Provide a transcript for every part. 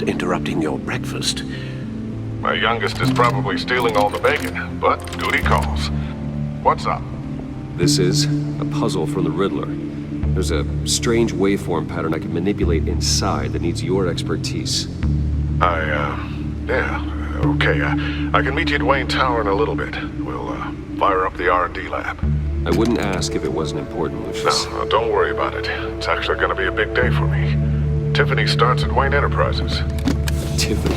interrupting your breakfast. My youngest is probably stealing all the bacon, but duty calls. What's up? This is a puzzle from the Riddler. There's a strange waveform pattern I can manipulate inside that needs your expertise. Yeah, okay. I can meet you at Wayne Tower in a little bit. We'll, fire up the R&D lab. I wouldn't ask if it wasn't important, Lucius. No, don't worry about it. It's actually gonna be a big day for me. Tiffany starts at Wayne Enterprises. Tiffany?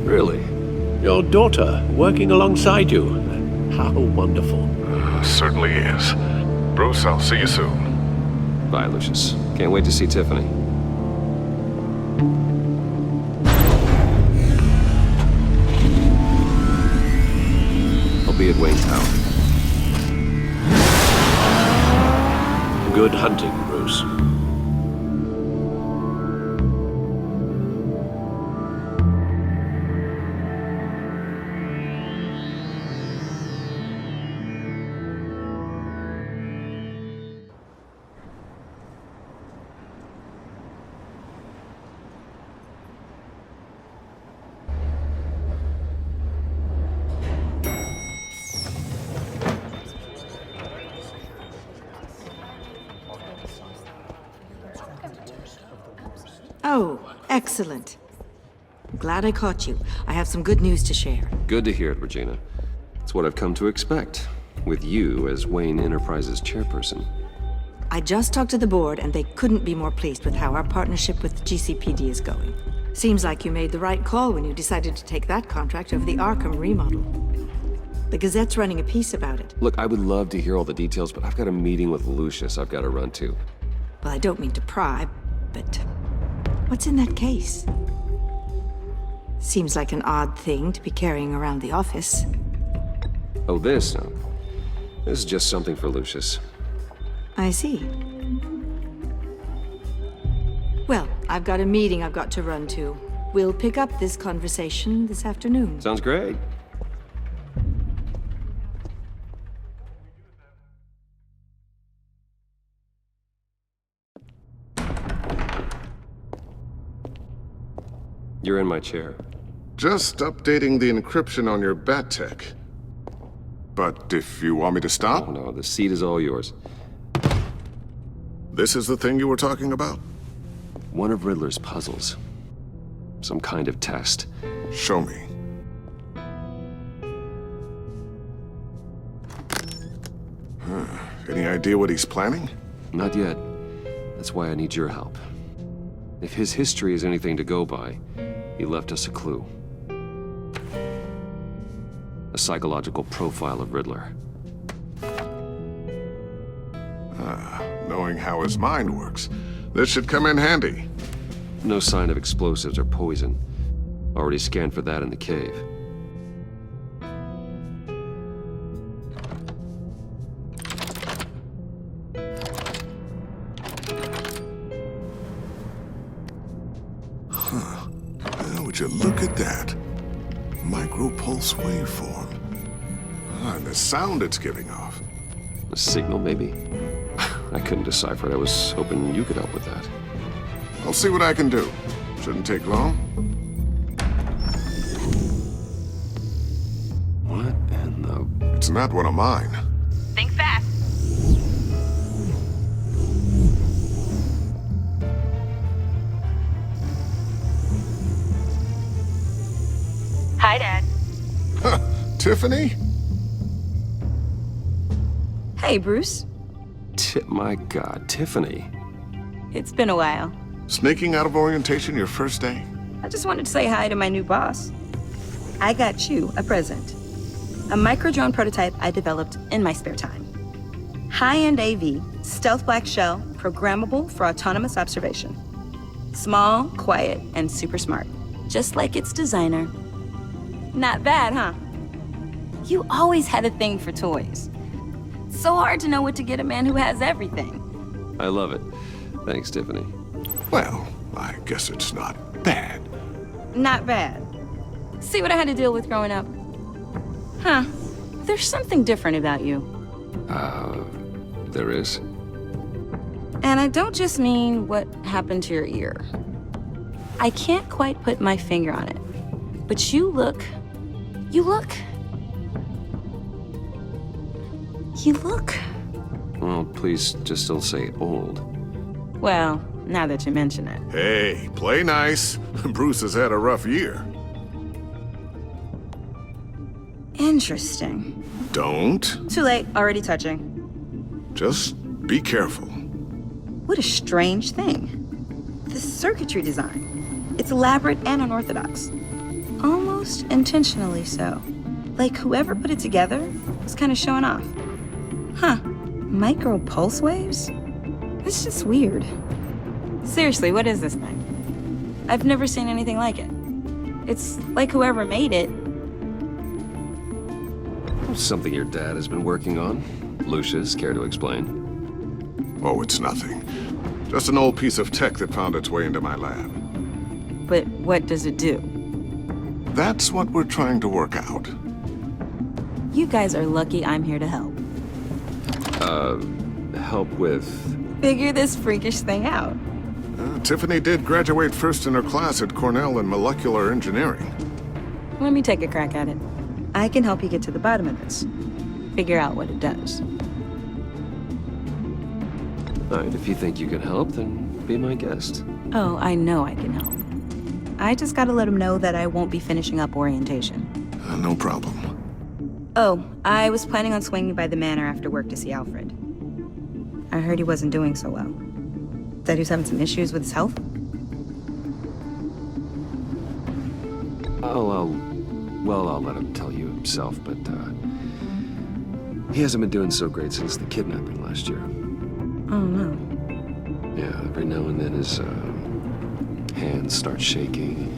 Really? Your daughter working alongside you. How wonderful. Certainly is. Bruce, I'll see you soon. Bye, Lucius. Can't wait to see Tiffany. I'll be at Wayne Tower. Good hunting, Bruce. Oh, excellent. Glad I caught you. I have some good news to share. Good to hear it, Regina. It's what I've come to expect, with you as Wayne Enterprises chairperson. I just talked to the board, and they couldn't be more pleased with how our partnership with GCPD is going. Seems like you made the right call when you decided to take that contract over the Arkham remodel. The Gazette's running a piece about it. Look, I would love to hear all the details, but I've got a meeting with Lucius I've got to run to. Well, I don't mean to pry, but what's in that case? Seems like an odd thing to be carrying around the office. Oh, this? No. This is just something for Lucius. I see. Well, I've got a meeting I've got to run to. We'll pick up this conversation this afternoon. Sounds great. You're in my chair. Just updating the encryption on your bat tech. But if you want me to stop? Oh, no, the seat is all yours. This is the thing you were talking about? One of Riddler's puzzles. Some kind of test. Show me. Any idea what he's planning? Not yet. That's why I need your help. If his history is anything to go by, he left us a clue. A psychological profile of Riddler. Knowing how his mind works, this should come in handy. No sign of explosives or poison. Already scanned for that in the cave. Would you look at that? Micropulse waveform. And the sound it's giving off. A signal, maybe? I couldn't decipher it. I was hoping you could help with that. I'll see what I can do. Shouldn't take long. What in the... It's not one of mine. Think fast. Hi, Dad. Tiffany? Hey, Bruce. My God, Tiffany. It's been a while. Sneaking out of orientation your first day? I just wanted to say hi to my new boss. I got you a present. A micro-drone prototype I developed in my spare time. High-end AV, stealth black shell, programmable for autonomous observation. Small, quiet, and super smart. Just like its designer. Not bad, huh? You always had a thing for toys. So hard to know what to get a man who has everything. I love it. Thanks, Tiffany. Well, I guess it's not bad. Not bad. See what I had to deal with growing up? Huh. There's something different about you. There is? And I don't just mean what happened to your ear. I can't quite put my finger on it, but you look... Well, please just don't say old. Well, now that you mention it. Hey, play nice. Bruce has had a rough year. Interesting. Don't. Too late, already touching. Just be careful. What a strange thing. The circuitry design. It's elaborate and unorthodox. Almost intentionally so. Like whoever put it together was kind of showing off. Huh. Micro pulse waves? It's just weird. Seriously, what is this thing? I've never seen anything like it. It's like whoever made it. Something your dad has been working on. Lucius, care to explain? Oh, it's nothing. Just an old piece of tech that found its way into my lab. But what does it do? That's what we're trying to work out. You guys are lucky I'm here to help. Help with... Figure this freakish thing out. Tiffany did graduate first in her class at Cornell in molecular engineering. Let me take a crack at it. I can help you get to the bottom of this. Figure out what it does. All right, if you think you can help, then be my guest. Oh, I know I can help. I just gotta let him know that I won't be finishing up orientation. No problem. Oh, I was planning on swinging by the manor after work to see Alfred. I heard he wasn't doing so well. That he was having some issues with his health? I'll let him tell you himself, but, he hasn't been doing so great since the kidnapping last year. Oh, no. Yeah, every now and then his, hands start shaking.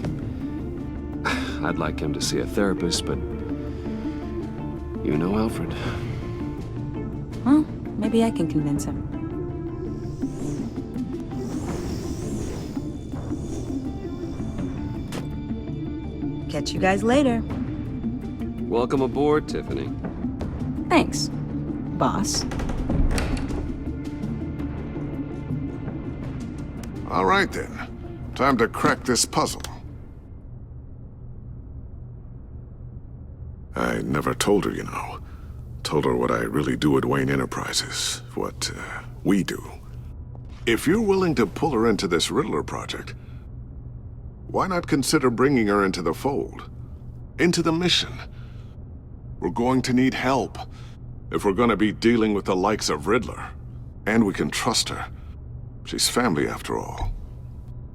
I'd like him to see a therapist, but you know Alfred. Well, maybe I can convince him. Catch you guys later. Welcome aboard, Tiffany. Thanks, boss. All right then. Time to crack this puzzle. I never told her, you know. Told her what I really do at Wayne Enterprises. What, we do. If you're willing to pull her into this Riddler project, why not consider bringing her into the fold? Into the mission? We're going to need help if we're going to be dealing with the likes of Riddler. And we can trust her. She's family after all.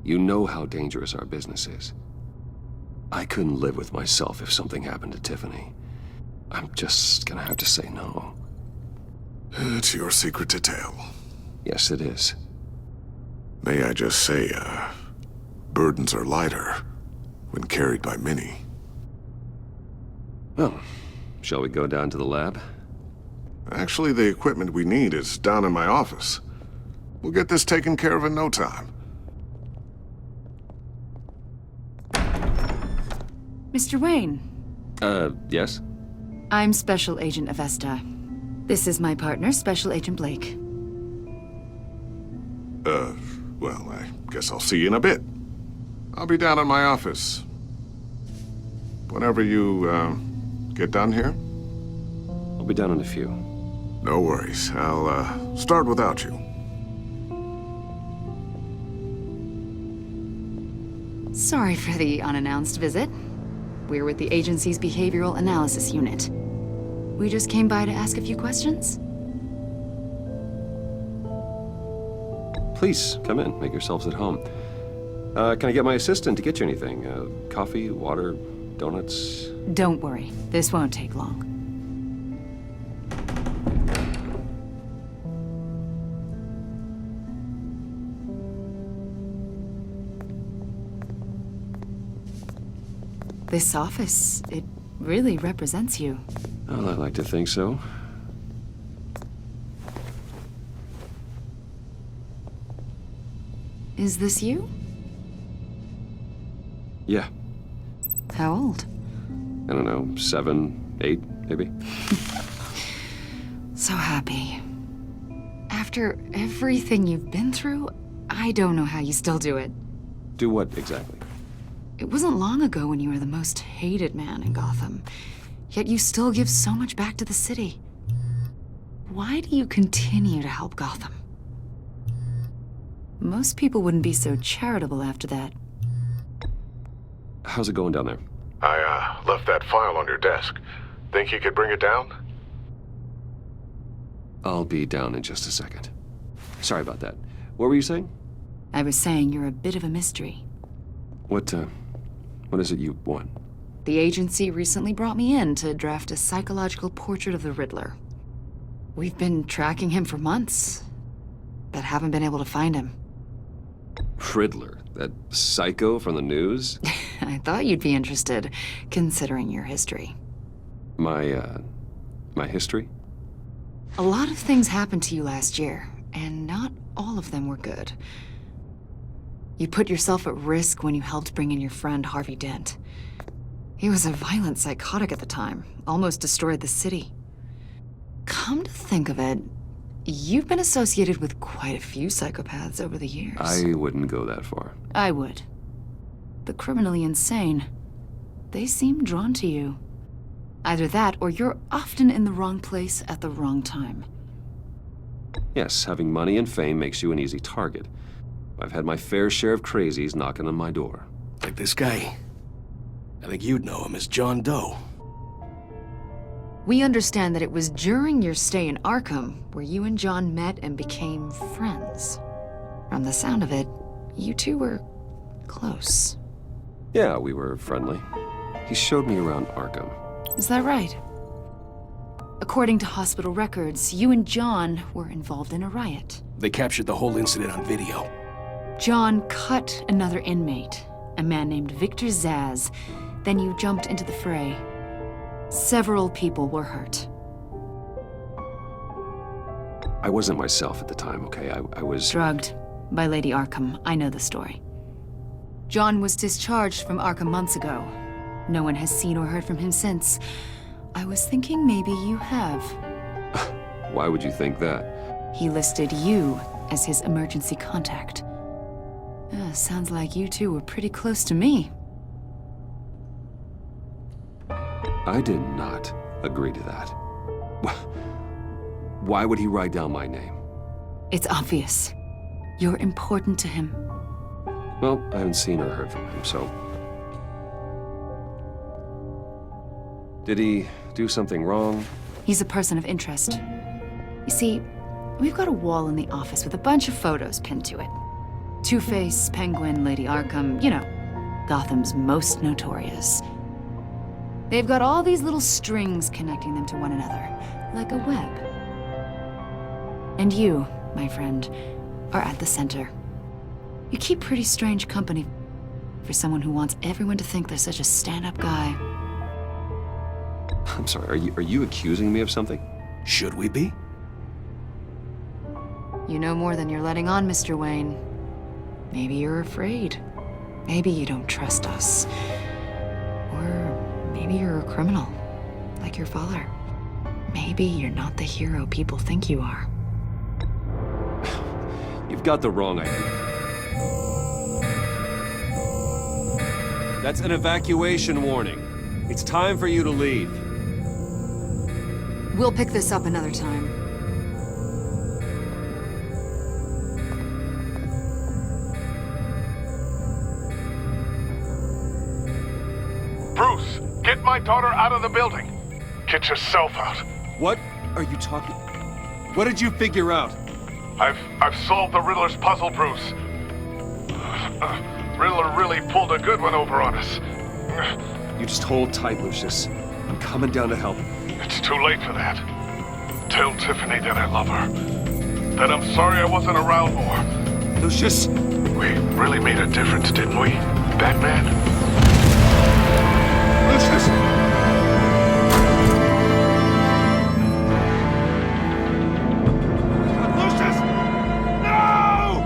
You know how dangerous our business is. I couldn't live with myself if something happened to Tiffany. I'm just gonna have to say no. It's your secret to tell. Yes, it is. May I just say, burdens are lighter when carried by many. Well, shall we go down to the lab? Actually, the equipment we need is down in my office. We'll get this taken care of in no time. Mr. Wayne. Yes? I'm Special Agent Avesta. This is my partner, Special Agent Blake. Well, I guess I'll see you in a bit. I'll be down in my office. Whenever you, get done here? I'll be down in a few. No worries. I'll, start without you. Sorry for the unannounced visit. We're with the agency's Behavioral Analysis Unit. We just came by to ask a few questions. Please, come in. Make yourselves at home. Can I get my assistant to get you anything? Coffee, water, donuts? Don't worry, this won't take long. This office, it really represents you. Well, I like to think so. Is this you? Yeah. How old? I don't know, 7, 8, maybe? So happy. After everything you've been through, I don't know how you still do it. Do what exactly? It wasn't long ago when you were the most hated man in Gotham, yet you still give so much back to the city. Why do you continue to help Gotham? Most people wouldn't be so charitable after that. How's it going down there? I left that file on your desk. Think you could bring it down? I'll be down in just a second. Sorry about that. What were you saying? I was saying you're a bit of a mystery. What is it you want? The agency recently brought me in to draft a psychological portrait of the Riddler. We've been tracking him for months, but haven't been able to find him. Riddler? That psycho from the news? I thought you'd be interested, considering your history. My history? A lot of things happened to you last year, and not all of them were good. You put yourself at risk when you helped bring in your friend Harvey Dent. He was a violent psychotic at the time, almost destroyed the city. Come to think of it, you've been associated with quite a few psychopaths over the years. I wouldn't go that far. I would. The criminally insane. They seem drawn to you. Either that, or you're often in the wrong place at the wrong time. Yes, having money and fame makes you an easy target. I've had my fair share of crazies knocking on my door. Like this guy. I think you'd know him as John Doe. We understand that it was during your stay in Arkham where you and John met and became friends. From the sound of it, you two were close. Yeah, we were friendly. He showed me around Arkham. Is that right? According to hospital records, you and John were involved in a riot. They captured the whole incident on video. John cut another inmate, a man named Victor Zsasz. Then you jumped into the fray. Several people were hurt. I wasn't myself at the time, okay? I was... Drugged by Lady Arkham. I know the story. John was discharged from Arkham months ago. No one has seen or heard from him since. I was thinking maybe you have. Why would you think that? He listed you as his emergency contact. Sounds like you two were pretty close to me. I did not agree to that. Why would he write down my name? It's obvious. You're important to him. Well, I haven't seen or heard from him, so... Did he do something wrong? He's a person of interest. You see, we've got a wall in the office with a bunch of photos pinned to it. Two-Face, Penguin, Lady Arkham, you know, Gotham's most notorious. They've got all these little strings connecting them to one another, like a web. And you, my friend, are at the center. You keep pretty strange company for someone who wants everyone to think they're such a stand-up guy. I'm sorry, are you accusing me of something? Should we be? You know more than you're letting on, Mr. Wayne. Maybe you're afraid. Maybe you don't trust us. Or maybe you're a criminal, like your father. Maybe you're not the hero people think you are. You've got the wrong idea. That's an evacuation warning. It's time for you to leave. We'll pick this up another time. Bruce, get my daughter out of the building. Get yourself out. What are you talking... What did you figure out? I've solved the Riddler's puzzle, Bruce. Riddler really pulled a good one over on us. You just hold tight, Lucius. I'm coming down to help. It's too late for that. Tell Tiffany that I love her. That I'm sorry I wasn't around more. Lucius! We really made a difference, didn't we, Batman? Lucius! Lucius! No!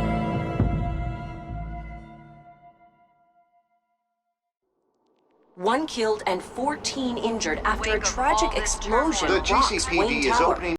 One killed and 14 injured after a tragic explosion The rocks Wayne GCPD is Tower. opening